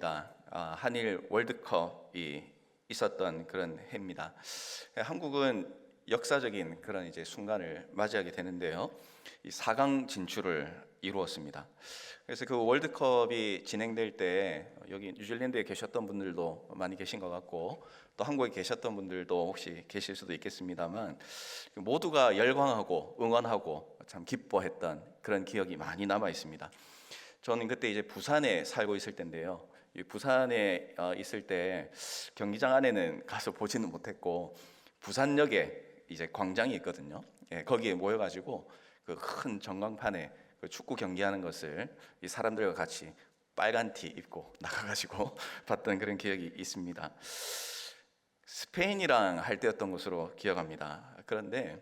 해가 한일 월드컵이 있었던 그런 해입니다. 한국은 역사적인 그런 이제 순간을 맞이하게 되는데요. 이 4강 진출을 이루었습니다. 그래서 그 월드컵이 진행될 때 여기 뉴질랜드에 계셨던 분들도 많이 계신 것 같고 또 한국에 계셨던 분들도 혹시 계실 수도 있겠습니다만 모두가 열광하고 응원하고 참 기뻐했던 그런 기억이 많이 남아 있습니다. 저는 그때 이제 부산에 살고 있을 때인데요. 이 부산에 있을 때 경기장 안에는 가서 보지는 못했고 부산역에 이제 광장이 있거든요. 예, 거기에 모여가지고 그 큰 전광판에 그 축구 경기하는 것을 이 사람들과 같이 빨간 티 입고 나가가지고 봤던 그런 기억이 있습니다. 스페인이랑 할 때였던 것으로 기억합니다. 그런데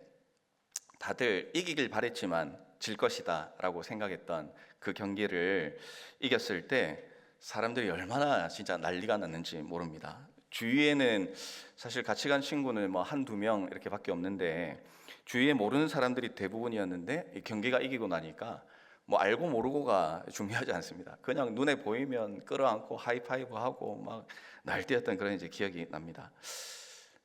다들 이기길 바랬지만 질 것이다 라고 생각했던 그 경기를 이겼을 때 사람들이 얼마나 진짜 난리가 났는지 모릅니다. 주위에는 사실 같이 간 친구는 뭐 한두 명 이렇게 밖에 없는데 주위에 모르는 사람들이 대부분이었는데 이 경기가 이기고 나니까 뭐 알고 모르고가 중요하지 않습니다. 그냥 눈에 보이면 끌어안고 하이파이브 하고 막 날뛰었던 그런 이제 기억이 납니다.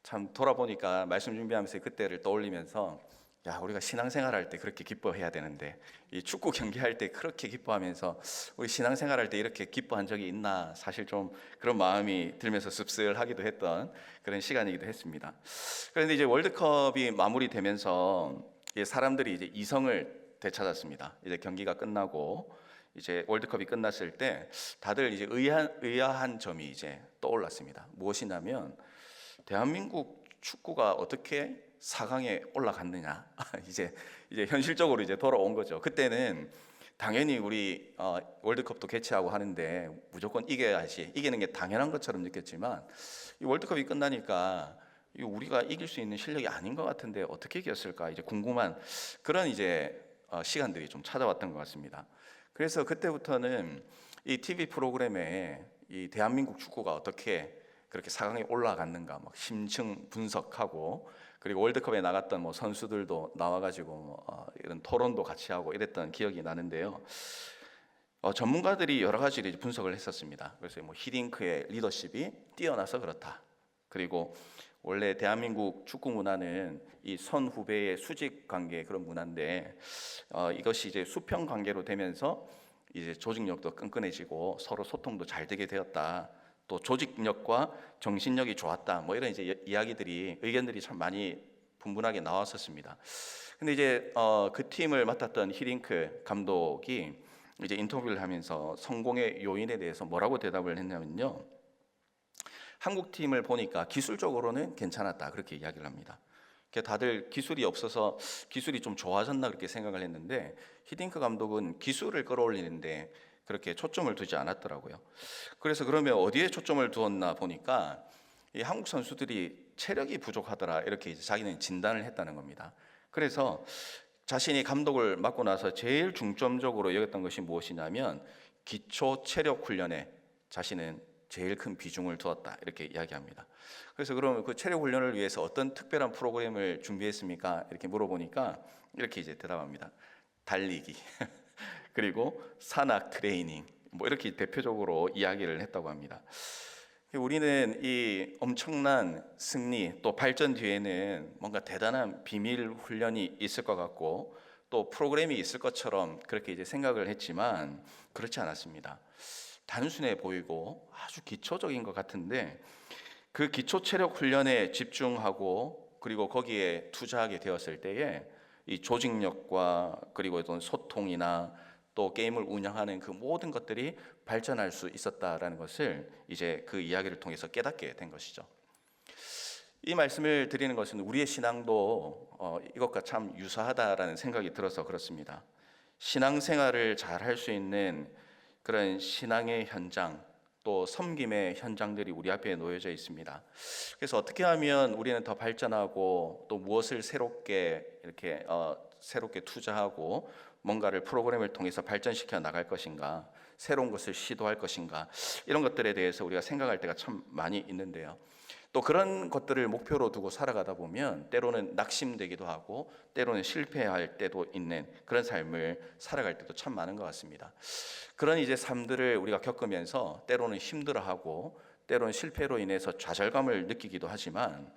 참 돌아보니까 말씀 준비하면서 그때를 떠올리면서 야, 우리가 신앙생활 할 때 그렇게 기뻐해야 되는데 이 축구 경기할 때 그렇게 기뻐하면서 우리 신앙생활 할 때 이렇게 기뻐한 적이 있나 사실 좀 그런 마음이 들면서 씁쓸하기도 했던 그런 시간이기도 했습니다. 그런데 이제 월드컵이 마무리되면서 사람들이 이제 이성을 되찾았습니다. 이제 경기가 끝나고 이제 월드컵이 끝났을 때 다들 이제 의아한 점이 이제 떠올랐습니다. 무엇이냐면 대한민국 축구가 어떻게 4강에 올라갔느냐 이제 현실적으로 이제 돌아온 거죠. 그때는 당연히 우리 월드컵도 개최하고 하는데 무조건 이겨야지 이기는 게 당연한 것처럼 느꼈지만 이 월드컵이 끝나니까 우리가 이길 수 있는 실력이 아닌 것 같은데 어떻게 이겼을까 이제 궁금한 그런 이제 시간들이 좀 찾아왔던 것 같습니다. 그래서 그때부터는 이 TV 프로그램에 이 대한민국 축구가 어떻게 그렇게 4강에 올라갔는가 막 심층 분석하고 그리고 월드컵에 나갔던 뭐 선수들도 나와가지고 이런 토론도 같이 하고 이랬던 기억이 나는데요. 전문가들이 여러 가지 분석을 했었습니다. 그래서 뭐 히딩크의 리더십이 뛰어나서 그렇다. 그리고 원래 대한민국 축구 문화는 이 선후배의 수직 관계 그런 문화인데 이것이 이제 수평 관계로 되면서 이제 조직력도 끈끈해지고 서로 소통도 잘 되게 되었다. 또 조직력과 정신력이 좋았다. 뭐 이런 이제 의견들이 참 많이 분분하게 나왔었습니다. 근데 이제 그 팀을 맡았던 히딩크 감독이 이제 인터뷰를 하면서 성공의 요인에 대해서 뭐라고 대답을 했냐면요. 한국 팀을 보니까 기술적으로는 괜찮았다. 그렇게 이야기를 합니다. 다들 기술이 없어서 기술이 좀 좋아졌나 그렇게 생각을 했는데 히딩크 감독은 기술을 끌어올리는데 그렇게 초점을 두지 않았더라고요. 그래서 그러면 어디에 초점을 두었나 보니까 이 한국 선수들이 체력이 부족하더라 이렇게 이제 자기는 진단을 했다는 겁니다. 그래서 자신이 감독을 맡고 나서 제일 중점적으로 여겼던 것이 무엇이냐면 기초 체력 훈련에 자신은 제일 큰 비중을 두었다 이렇게 이야기합니다. 그래서 그러면 그 체력 훈련을 위해서 어떤 특별한 프로그램을 준비했습니까? 이렇게 물어보니까 이렇게 이제 대답합니다. 달리기 그리고 산악 트레이닝 뭐 이렇게 대표적으로 이야기를 했다고 합니다. 우리는 이 엄청난 승리 또 발전 뒤에는 뭔가 대단한 비밀 훈련이 있을 것 같고 또 프로그램이 있을 것처럼 그렇게 이제 생각을 했지만 그렇지 않았습니다. 단순해 보이고 아주 기초적인 것 같은데 그 기초 체력 훈련에 집중하고 그리고 거기에 투자하게 되었을 때에 이 조직력과 그리고 어떤 소통이나 또 게임을 운영하는 그 모든 것들이 발전할 수 있었다라는 것을 이제 그 이야기를 통해서 깨닫게 된 것이죠. 이 말씀을 드리는 것은 우리의 신앙도 이것과 참 유사하다라는 생각이 들어서 그렇습니다. 신앙생활을 잘 할 수 있는 그런 신앙의 현장 또 섬김의 현장들이 우리 앞에 놓여져 있습니다. 그래서 어떻게 하면 우리는 더 발전하고 또 무엇을 새롭게 이렇게 새롭게 투자하고 뭔가를 프로그램을 통해서 발전시켜 나갈 것인가, 새로운 것을 시도할 것인가 이런 것들에 대해서 우리가 생각할 때가 참 많이 있는데요. 또 그런 것들을 목표로 두고 살아가다 보면 때로는 낙심되기도 하고 때로는 실패할 때도 있는 그런 삶을 살아갈 때도 참 많은 것 같습니다. 그런 이제 삶들을 우리가 겪으면서 때로는 힘들어하고 때로는 실패로 인해서 좌절감을 느끼기도 하지만,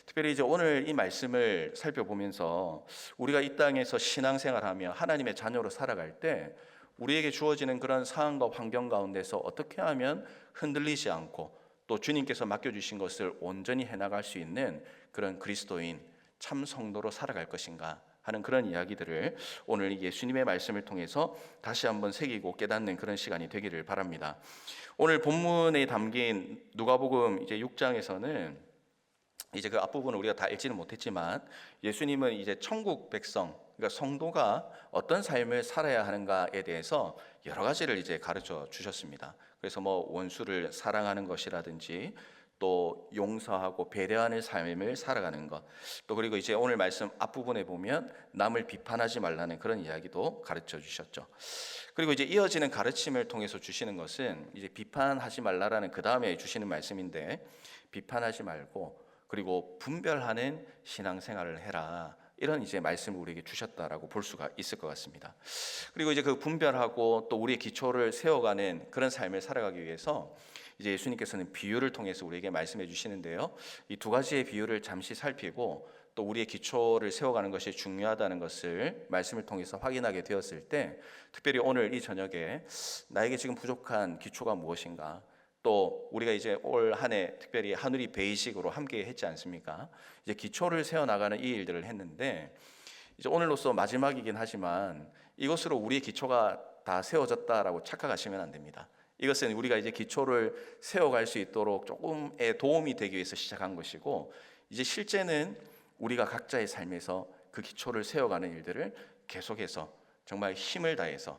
특별히 이제 오늘 이 말씀을 살펴보면서 우리가 이 땅에서 신앙생활하며 하나님의 자녀로 살아갈 때 우리에게 주어지는 그런 상황과 환경 가운데서 어떻게 하면 흔들리지 않고 또 주님께서 맡겨주신 것을 온전히 해나갈 수 있는 그런 그리스도인 참 성도로 살아갈 것인가 하는 그런 이야기들을 오늘 예수님의 말씀을 통해서 다시 한번 새기고 깨닫는 그런 시간이 되기를 바랍니다. 오늘 본문에 담긴 누가복음 이제 6장에서는 이제 그 앞부분을 우리가 다 읽지는 못했지만 예수님은 이제 천국 백성, 그러니까 성도가 어떤 삶을 살아야 하는가에 대해서 여러 가지를 이제 가르쳐 주셨습니다. 그래서 뭐 원수를 사랑하는 것이라든지 또 용서하고 배려하는 삶을 살아가는 것, 또 그리고 이제 오늘 말씀 앞부분에 보면 남을 비판하지 말라는 그런 이야기도 가르쳐 주셨죠. 그리고 이제 이어지는 가르침을 통해서 주시는 것은 이제 비판하지 말라라는 그 다음에 주시는 말씀인데, 비판하지 말고 그리고 분별하는 신앙생활을 해라, 이런 이제 말씀을 우리에게 주셨다라고 볼 수가 있을 것 같습니다. 그리고 이제 그 분별하고 또 우리의 기초를 세워가는 그런 삶을 살아가기 위해서 이제 예수님께서는 비유를 통해서 우리에게 말씀해 주시는데요. 이 두 가지의 비유를 잠시 살피고 또 우리의 기초를 세워가는 것이 중요하다는 것을 말씀을 통해서 확인하게 되었을 때, 특별히 오늘 이 저녁에 나에게 지금 부족한 기초가 무엇인가, 또 우리가 이제 올 한 해 특별히 하늘이 베이직으로 함께 했지 않습니까? 이제 기초를 세워나가는 이 일들을 했는데, 이제 오늘로써 마지막이긴 하지만 이것으로 우리의 기초가 다 세워졌다라고 착각하시면 안 됩니다. 이것은 우리가 이제 기초를 세워갈 수 있도록 조금의 도움이 되기 위해서 시작한 것이고, 이제 실제는 우리가 각자의 삶에서 그 기초를 세워가는 일들을 계속해서 정말 힘을 다해서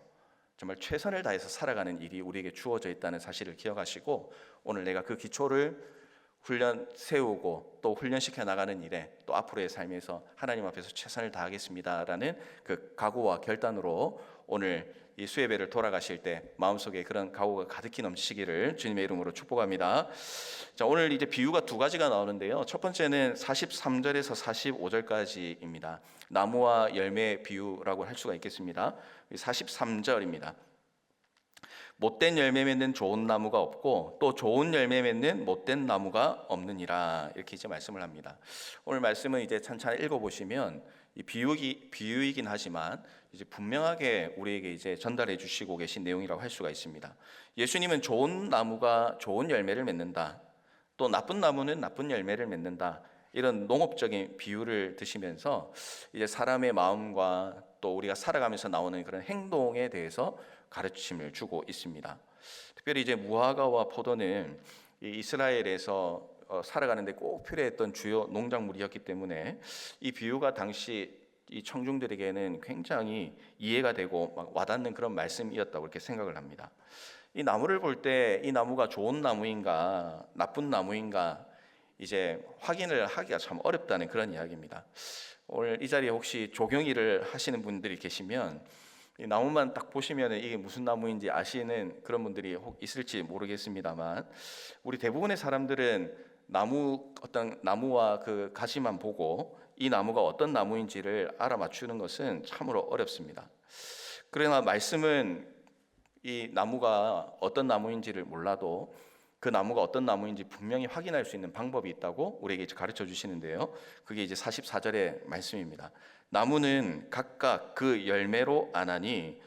정말 최선을 다해서 살아가는 일이 우리에게 주어져 있다는 사실을 기억하시고, 오늘 내가 그 기초를 세우고 또 훈련시켜 나가는 일에 또 앞으로의 삶에서 하나님 앞에서 최선을 다하겠습니다라는 그 각오와 결단으로 오늘 이 수예배를 돌아가실 때 마음속에 그런 각오가 가득히 넘치시기를 주님의 이름으로 축복합니다. 자, 오늘 이제 비유가 두 가지가 나오는데요. 첫 번째는 43절에서 45절까지입니다. 나무와 열매 비유라고 할 수가 있겠습니다. 43절입니다. 못된 열매 맺는 좋은 나무가 없고 또 좋은 열매 맺는 못된 나무가 없느니라, 이렇게 이제 말씀을 합니다. 오늘 말씀은 이제 찬찬히 읽어보시면 이 비유이긴 하지만 이제 분명하게 우리에게 이제 전달해 주시고 계신 내용이라고 할 수가 있습니다. 예수님은 좋은 나무가 좋은 열매를 맺는다, 또 나쁜 나무는 나쁜 열매를 맺는다, 이런 농업적인 비유를 드시면서 이제 사람의 마음과 또 우리가 살아가면서 나오는 그런 행동에 대해서 가르침을 주고 있습니다. 특별히 이제 무화과와 포도는 이 이스라엘에서 살아가는데 꼭 필요했던 주요 농작물이었기 때문에 이 비유가 당시 이 청중들에게는 굉장히 이해가 되고 막 와닿는 그런 말씀이었다고 이렇게 생각을 합니다. 이 나무를 볼 때 이 나무가 좋은 나무인가 나쁜 나무인가 이제 확인을 하기가 참 어렵다는 그런 이야기입니다. 오늘 이 자리에 혹시 조경일을 하시는 분들이 계시면 이 나무만 딱 보시면 이게 무슨 나무인지 아시는 그런 분들이 혹 있을지 모르겠습니다만, 우리 대부분의 사람들은 어떤 나무와 그 가지만 보고 이 나무가 어떤 나무인지를 알아맞추는 것은 참으로 어렵습니다. 그러나 말씀은 이 나무가 어떤 나무인지를 몰라도 그 나무가 어떤 나무인지 분명히 확인할 수 있는 방법이 있다고 우리에게 가르쳐 주시는데요. 그게 이제 44절의 말씀입니다. 나무는 각각 그 열매로 아나니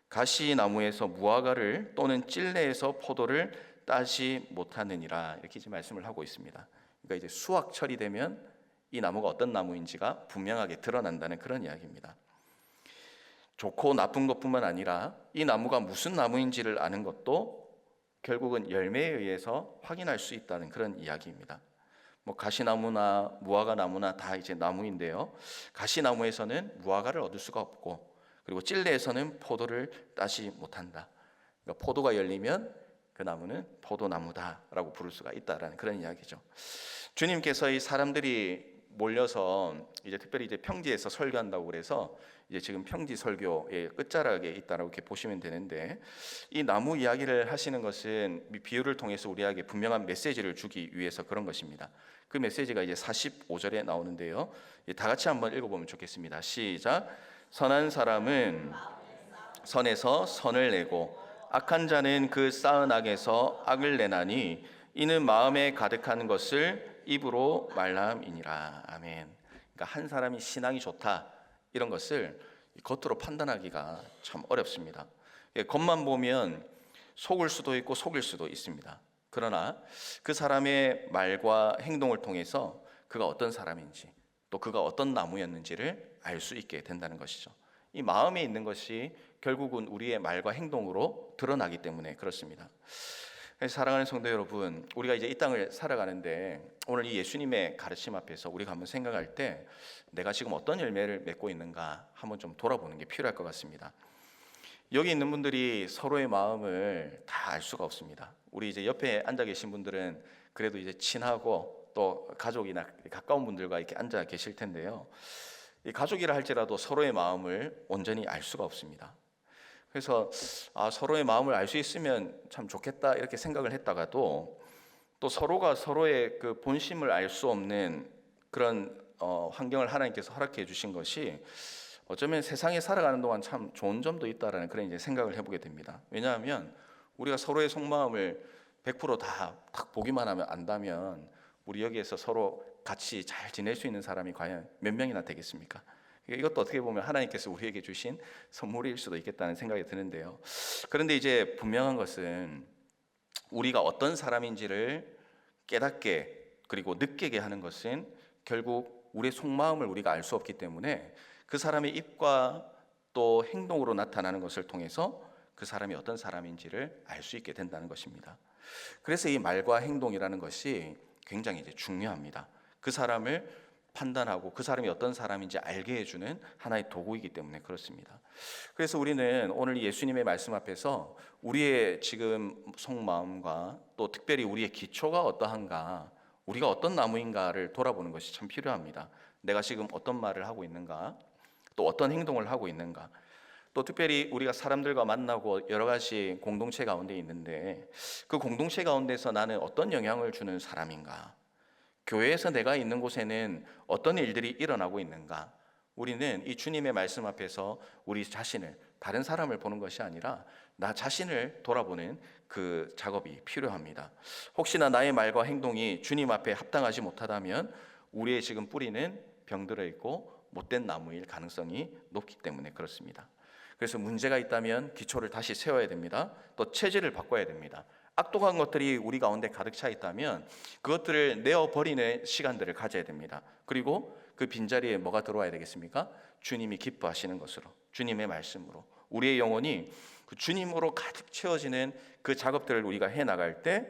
가시나무에서 무화과를 또는 찔레에서 포도를 따지 못하느니라, 이렇게 이제 말씀을 하고 있습니다. 그러니까 이제 수확철이 되면 이 나무가 어떤 나무인지가 분명하게 드러난다는 그런 이야기입니다. 좋고 나쁜 것뿐만 아니라 이 나무가 무슨 나무인지를 아는 것도 결국은 열매에 의해서 확인할 수 있다는 그런 이야기입니다. 뭐 가시나무나 무화과 나무나 다 이제 나무인데요. 가시나무에서는 무화과를 얻을 수가 없고, 그리고 찔레에서는 포도를 따지 못한다. 그러니까 포도가 열리면 그 나무는 포도나무다라고 부를 수가 있다라는 그런 이야기죠. 주님께서 이 사람들이 몰려서 이제 특별히 이제 평지에서 설교한다고 그래서 이제 지금 평지 설교의 끝자락에 있다라고 이렇게 보시면 되는데, 이 나무 이야기를 하시는 것은 비유를 통해서 우리에게 분명한 메시지를 주기 위해서 그런 것입니다. 그 메시지가 이제 45절에 나오는데요. 다 같이 한번 읽어보면 좋겠습니다. 시작. 선한 사람은 선에서 선을 내고 악한 자는 그 쌓은 악에서 악을 내나니 이는 마음에 가득한 것을 입으로 말함이니라. 아멘. 그러니까 한 사람이 신앙이 좋다 이런 것을 겉으로 판단하기가 참 어렵습니다. 겉만 보면 속을 수도 있고 속일 수도 있습니다. 그러나 그 사람의 말과 행동을 통해서 그가 어떤 사람인지 또 그가 어떤 나무였는지를 알 수 있게 된다는 것이죠. 이 마음에 있는 것이 결국은 우리의 말과 행동으로 드러나기 때문에 그렇습니다. 사랑하는 성도 여러분, 우리가 이제 이 땅을 살아가는데 오늘 이 예수님의 가르침 앞에서 우리가 한번 생각할 때 내가 지금 어떤 열매를 맺고 있는가 한번 좀 돌아보는 게 필요할 것 같습니다. 여기 있는 분들이 서로의 마음을 다 알 수가 없습니다. 우리 이제 옆에 앉아 계신 분들은 그래도 이제 친하고 또 가족이나 가까운 분들과 이렇게 앉아 계실 텐데요. 이 가족이라 할지라도 서로의 마음을 온전히 알 수가 없습니다. 그래서 서로의 마음을 알 수 있으면 참 좋겠다 이렇게 생각을 했다가도 또 서로가 서로의 그 본심을 알 수 없는 그런 환경을 하나님께서 허락해 주신 것이 어쩌면 세상에 살아가는 동안 참 좋은 점도 있다라는 그런 이제 생각을 해보게 됩니다. 왜냐하면 우리가 서로의 속마음을 100%다 딱 보기만 하면 안다면 우리 여기에서 서로 같이 잘 지낼 수 있는 사람이 과연 몇 명이나 되겠습니까? 이것도 어떻게 보면 하나님께서 우리에게 주신 선물일 수도 있겠다는 생각이 드는데요. 그런데 이제 분명한 것은 우리가 어떤 사람인지를 깨닫게 그리고 느끼게 하는 것은 결국 우리의 속마음을 우리가 알 수 없기 때문에 그 사람의 입과 또 행동으로 나타나는 것을 통해서 그 사람이 어떤 사람인지를 알 수 있게 된다는 것입니다. 그래서 이 말과 행동이라는 것이 굉장히 이제 중요합니다. 그 사람을 판단하고 그 사람이 어떤 사람인지 알게 해주는 하나의 도구이기 때문에 그렇습니다. 그래서 우리는 오늘 예수님의 말씀 앞에서 우리의 지금 속마음과 또 특별히 우리의 기초가 어떠한가, 우리가 어떤 나무인가를 돌아보는 것이 참 필요합니다. 내가 지금 어떤 말을 하고 있는가, 또 어떤 행동을 하고 있는가, 또 특별히 우리가 사람들과 만나고 여러 가지 공동체 가운데 있는데 그 공동체 가운데서 나는 어떤 영향을 주는 사람인가, 교회에서 내가 있는 곳에는 어떤 일들이 일어나고 있는가. 우리는 이 주님의 말씀 앞에서 우리 자신을, 다른 사람을 보는 것이 아니라 나 자신을 돌아보는 그 작업이 필요합니다. 혹시나 나의 말과 행동이 주님 앞에 합당하지 못하다면 우리의 지금 뿌리는 병들어 있고 못된 나무일 가능성이 높기 때문에 그렇습니다. 그래서 문제가 있다면 기초를 다시 세워야 됩니다. 또 체질을 바꿔야 됩니다. 악독한 것들이 우리 가운데 가득 차 있다면 그것들을 내어버리는 시간들을 가져야 됩니다. 그리고 그 빈자리에 뭐가 들어와야 되겠습니까? 주님이 기뻐하시는 것으로, 주님의 말씀으로 우리의 영혼이 그 주님으로 가득 채워지는 그 작업들을 우리가 해나갈 때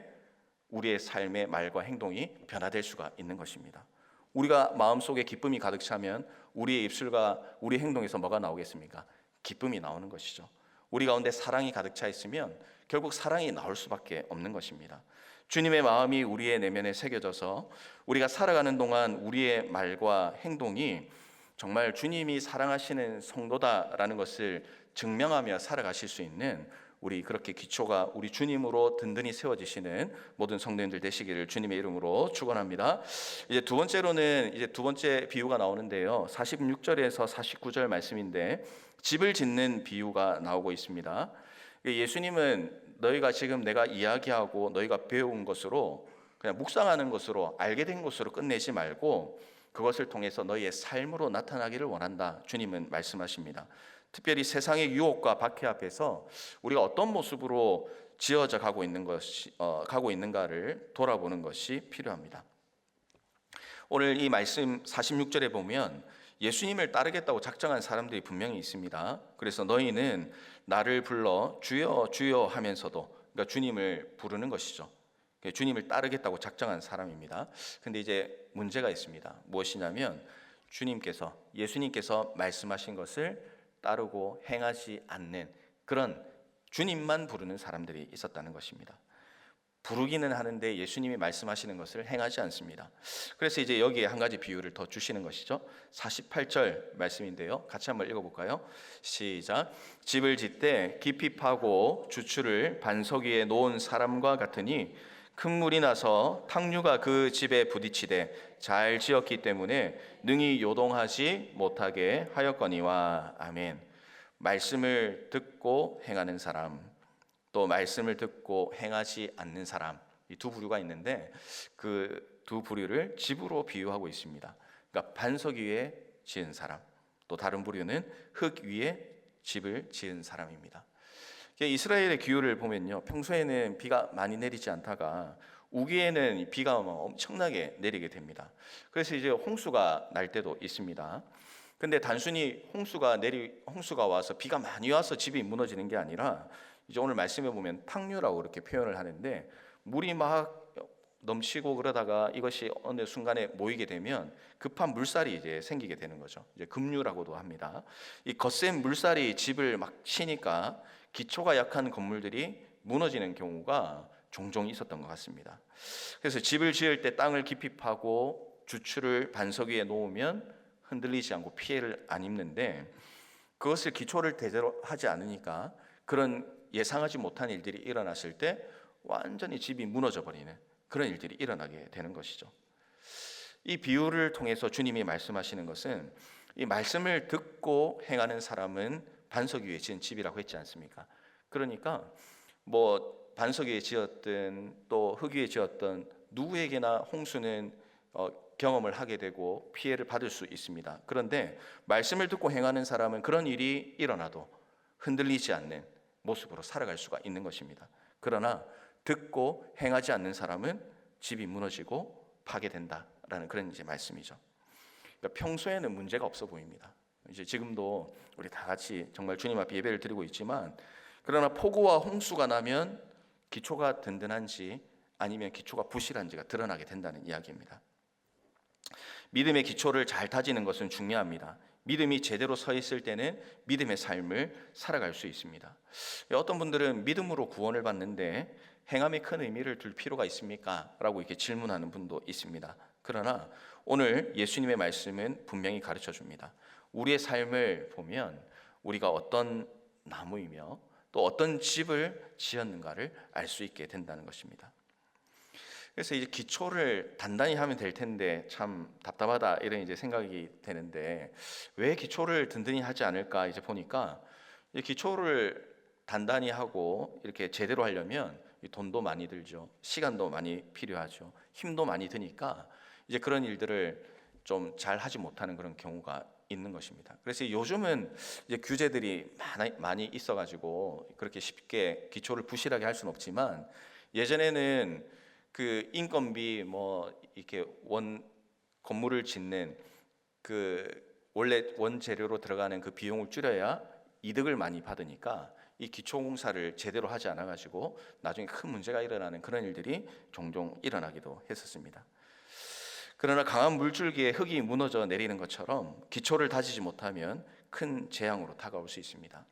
우리의 삶의 말과 행동이 변화될 수가 있는 것입니다. 우리가 마음속에 기쁨이 가득 차면 우리의 입술과 우리 행동에서 뭐가 나오겠습니까? 기쁨이 나오는 것이죠. 우리 가운데 사랑이 가득 차 있으면 결국 사랑이 나올 수밖에 없는 것입니다. 주님의 마음이 우리의 내면에 새겨져서 우리가 살아가는 동안 우리의 말과 행동이 정말 주님이 사랑하시는 성도다라는 것을 증명하며 살아가실 수 있는 우리 그렇게 기초가 우리 주님으로 든든히 세워지시는 모든 성도님들 되시기를 주님의 이름으로 축원합니다. 이제 두 번째로는 이제 두 번째 비유가 나오는데요. 46절에서 49절 말씀인데 집을 짓는 비유가 나오고 있습니다. 예수님은 너희가 지금 내가 이야기하고 너희가 배운 것으로 그냥 묵상하는 것으로 알게 된 것으로 끝내지 말고 그것을 통해서 너희의 삶으로 나타나기를 원한다. 주님은 말씀하십니다. 특별히 세상의 유혹과 박해 앞에서 우리가 어떤 모습으로 지어져 가고 있는가를 돌아보는 것이 필요합니다. 오늘 이 말씀 46절에 보면 예수님을 따르겠다고 작정한 사람들이 분명히 있습니다. 그래서 너희는 나를 불러 주여 주여 하면서도, 그러니까 주님을 부르는 것이죠. 주님을 따르겠다고 작정한 사람입니다. 근데 이제 문제가 있습니다. 무엇이냐면 예수님께서 말씀하신 것을 따르고 행하지 않는 그런 주님만 부르는 사람들이 있었다는 것입니다. 부르기는 하는데 예수님이 말씀하시는 것을 행하지 않습니다. 그래서 이제 여기에 한 가지 비유를 더 주시는 것이죠. 48절 말씀인데요. 같이 한번 읽어볼까요? 시작. 집을 짓되 깊이 파고 주추를 반석 위에 놓은 사람과 같으니 큰 물이 나서 탕류가 그 집에 부딪히되 잘 지었기 때문에 능히 요동하지 못하게 하였거니와. 아멘. 말씀을 듣고 행하는 사람, 또 말씀을 듣고 행하지 않는 사람, 이 두 부류가 있는데 그 두 부류를 집으로 비유하고 있습니다. 그러니까 반석 위에 지은 사람, 또 다른 부류는 흙 위에 집을 지은 사람입니다. 이스라엘의 기후를 보면요, 평소에는 비가 많이 내리지 않다가 우기에는 비가 엄청나게 내리게 됩니다. 그래서 이제 홍수가 날 때도 있습니다. 근데 단순히 홍수가 와서 비가 많이 와서 집이 무너지는 게 아니라 이제 오늘 말씀해 보면 탕류라고 그렇게 표현을 하는데, 물이 막 넘치고 그러다가 이것이 어느 순간에 모이게 되면 급한 물살이 이제 생기게 되는 거죠. 이제 급류라고도 합니다. 이 거센 물살이 집을 막 치니까 기초가 약한 건물들이 무너지는 경우가 종종 있었던 것 같습니다. 그래서 집을 지을 때 땅을 깊이 파고 주추를 반석 위에 놓으면 흔들리지 않고 피해를 안 입는데, 그것을 기초를 제대로 하지 않으니까 그런 예상하지 못한 일들이 일어났을 때 완전히 집이 무너져 버리는 그런 일들이 일어나게 되는 것이죠. 이 비유를 통해서 주님이 말씀하시는 것은, 이 말씀을 듣고 행하는 사람은 반석 위에 지은 집이라고 했지 않습니까? 그러니까 뭐 반석 위에 지었든 또 흙 위에 지었든 누구에게나 홍수는 경험을 하게 되고 피해를 받을 수 있습니다. 그런데 말씀을 듣고 행하는 사람은 그런 일이 일어나도 흔들리지 않는 모습으로 살아갈 수가 있는 것입니다. 그러나 듣고 행하지 않는 사람은 집이 무너지고 파괴된다라는 그런 이제 말씀이죠. 그러니까 평소에는 문제가 없어 보입니다. 이제 지금도 우리 다 같이 정말 주님 앞에 예배를 드리고 있지만, 그러나 폭우와 홍수가 나면 기초가 든든한지 아니면 기초가 부실한지가 드러나게 된다는 이야기입니다. 믿음의 기초를 잘 다지는 것은 중요합니다. 믿음이 제대로 서 있을 때는 믿음의 삶을 살아갈 수 있습니다. 어떤 분들은 믿음으로 구원을 받는데 행함에 큰 의미를 둘 필요가 있습니까? 라고 이렇게 질문하는 분도 있습니다. 그러나 오늘 예수님의 말씀은 분명히 가르쳐 줍니다. 우리의 삶을 보면 우리가 어떤 나무이며 또 어떤 집을 지었는가를 알 수 있게 된다는 것입니다. 그래서 이제 기초를 단단히 하면 될 텐데 참 답답하다, 이런 이제 생각이 되는데, 왜 기초를 든든히 하지 않을까 이제 보니까, 이 기초를 단단히 하고 이렇게 제대로 하려면 돈도 많이 들죠. 시간도 많이 필요하죠. 힘도 많이 드니까 이제 그런 일들을 좀 잘 하지 못하는 그런 경우가 있는 것입니다. 그래서 요즘은 이제 규제들이 많이 있어가지고 그렇게 쉽게 기초를 부실하게 할 수는 없지만, 예전에는 그 인건비 뭐 이렇게 건물을 짓는 그 원래 원재료로 들어가는 그 비용을 줄여야 이득을 많이 받으니까 이 기초공사를 제대로 하지 않아 가지고 나중에 큰 문제가 일어나는 그런 일들이 종종 일어나기도 했었습니다. 그러나 강한 물줄기에 흙이 무너져 내리는 것처럼 기초를 다지지 못하면 큰 재앙으로 다가올 수 있습니다.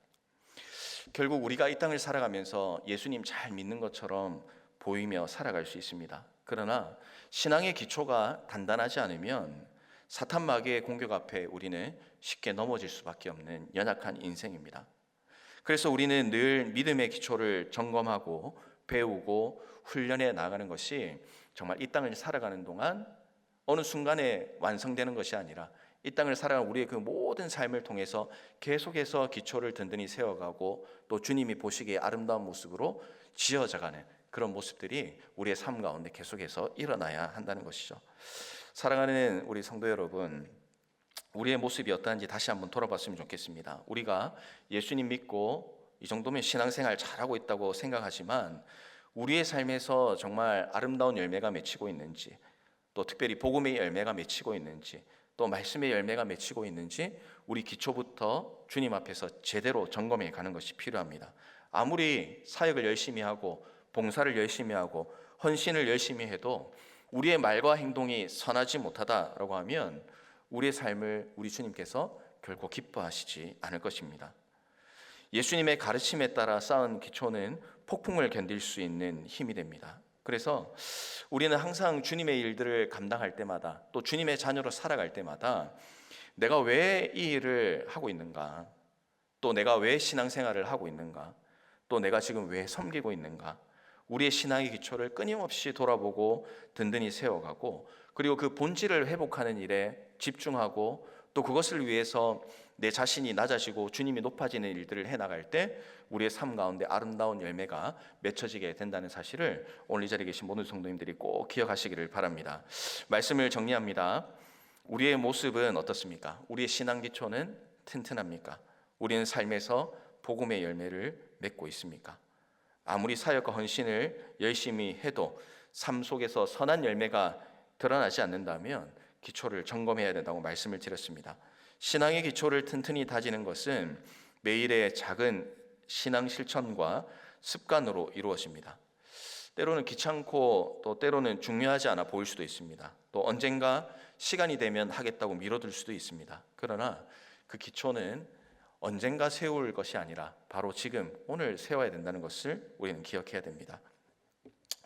결국 우리가 이 땅을 살아가면서 예수님 잘 믿는 것처럼 보이며 살아갈 수 있습니다. 그러나 신앙의 기초가 단단하지 않으면 사탄 마귀의 공격 앞에 우리는 쉽게 넘어질 수밖에 없는 연약한 인생입니다. 그래서 우리는 늘 믿음의 기초를 점검하고 배우고 훈련해 나가는 것이 정말 이 땅을 살아가는 동안 어느 순간에 완성되는 것이 아니라 이 땅을 살아가는 우리의 그 모든 삶을 통해서 계속해서 기초를 든든히 세워가고 또 주님이 보시기에 아름다운 모습으로 지어져가는 그런 모습들이 우리의 삶 가운데 계속해서 일어나야 한다는 것이죠. 사랑하는 우리 성도 여러분, 우리의 모습이 어떠한지 다시 한번 돌아봤으면 좋겠습니다. 우리가 예수님 믿고 이 정도면 신앙생활 잘하고 있다고 생각하지만 우리의 삶에서 정말 아름다운 열매가 맺히고 있는지, 또 특별히 복음의 열매가 맺히고 있는지, 또 말씀의 열매가 맺히고 있는지 우리 기초부터 주님 앞에서 제대로 점검해 가는 것이 필요합니다. 아무리 사역을 열심히 하고 봉사를 열심히 하고 헌신을 열심히 해도 우리의 말과 행동이 선하지 못하다라고 하면 우리의 삶을 우리 주님께서 결코 기뻐하시지 않을 것입니다. 예수님의 가르침에 따라 쌓은 기초는 폭풍을 견딜 수 있는 힘이 됩니다. 그래서 우리는 항상 주님의 일들을 감당할 때마다, 또 주님의 자녀로 살아갈 때마다 내가 왜 이 일을 하고 있는가, 또 내가 왜 신앙생활을 하고 있는가, 또 내가 지금 왜 섬기고 있는가, 우리의 신앙의 기초를 끊임없이 돌아보고 든든히 세워가고, 그리고 그 본질을 회복하는 일에 집중하고, 또 그것을 위해서 내 자신이 낮아지고 주님이 높아지는 일들을 해나갈 때 우리의 삶 가운데 아름다운 열매가 맺혀지게 된다는 사실을 오늘 이 자리에 계신 모든 성도님들이 꼭 기억하시기를 바랍니다. 말씀을 정리합니다. 우리의 모습은 어떻습니까? 우리의 신앙 기초는 튼튼합니까? 우리는 삶에서 복음의 열매를 맺고 있습니까? 아무리 사역과 헌신을 열심히 해도 삶 속에서 선한 열매가 드러나지 않는다면 기초를 점검해야 된다고 말씀을 드렸습니다. 신앙의 기초를 튼튼히 다지는 것은 매일의 작은 신앙 실천과 습관으로 이루어집니다. 때로는 귀찮고 또 때로는 중요하지 않아 보일 수도 있습니다. 또 언젠가 시간이 되면 하겠다고 미뤄둘 수도 있습니다. 그러나 그 기초는 언젠가 세울 것이 아니라 바로 지금 오늘 세워야 된다는 것을 우리는 기억해야 됩니다.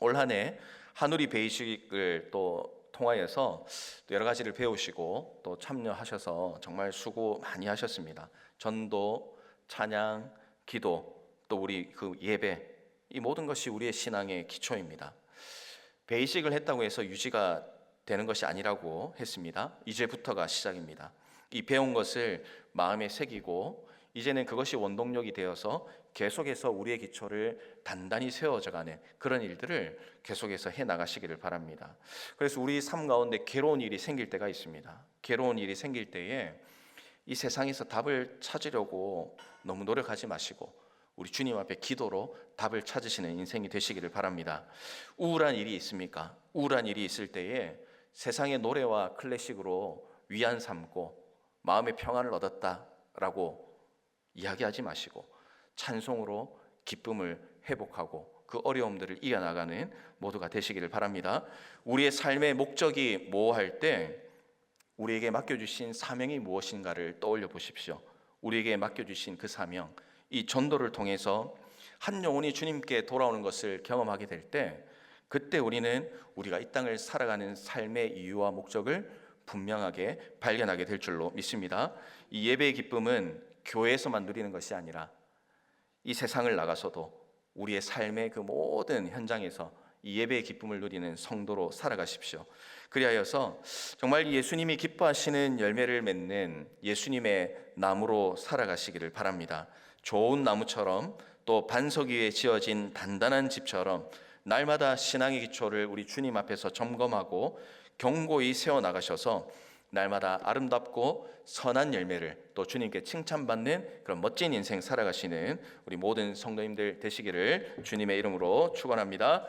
올 한 해 한우리 베이직을 또 통하여서 여러 가지를 배우시고 또 참여하셔서 정말 수고 많이 하셨습니다. 전도, 찬양, 기도, 또 우리 그 예배, 이 모든 것이 우리의 신앙의 기초입니다. 베이직을 했다고 해서 유지가 되는 것이 아니라고 했습니다. 이제부터가 시작입니다. 이 배운 것을 마음에 새기고 이제는 그것이 원동력이 되어서 계속해서 우리의 기초를 단단히 세워져가는 그런 일들을 계속해서 해나가시기를 바랍니다. 그래서 우리 삶 가운데 괴로운 일이 생길 때가 있습니다. 괴로운 일이 생길 때에 이 세상에서 답을 찾으려고 너무 노력하지 마시고 우리 주님 앞에 기도로 답을 찾으시는 인생이 되시기를 바랍니다. 우울한 일이 있습니까? 우울한 일이 있을 때에 세상의 노래와 클래식으로 위안 삼고 마음의 평안을 얻었다라고 이야기하지 마시고 찬송으로 기쁨을 회복하고 그 어려움들을 이겨나가는 모두가 되시기를 바랍니다. 우리의 삶의 목적이 모호할 때 우리에게 맡겨주신 사명이 무엇인가를 떠올려 보십시오. 우리에게 맡겨주신 그 사명, 이 전도를 통해서 한 영혼이 주님께 돌아오는 것을 경험하게 될 때 그때 우리는 우리가 이 땅을 살아가는 삶의 이유와 목적을 분명하게 발견하게 될 줄로 믿습니다. 이 예배의 기쁨은 교회에서만 누리는 것이 아니라 이 세상을 나가서도 우리의 삶의 그 모든 현장에서 이 예배의 기쁨을 누리는 성도로 살아가십시오. 그리하여서 정말 예수님이 기뻐하시는 열매를 맺는 예수님의 나무로 살아가시기를 바랍니다. 좋은 나무처럼 또 반석 위에 지어진 단단한 집처럼 날마다 신앙의 기초를 우리 주님 앞에서 점검하고 견고히 세워나가셔서 날마다 아름답고 선한 열매를 또 주님께 칭찬받는 그런 멋진 인생 살아가시는 우리 모든 성도님들 되시기를 주님의 이름으로 축원합니다.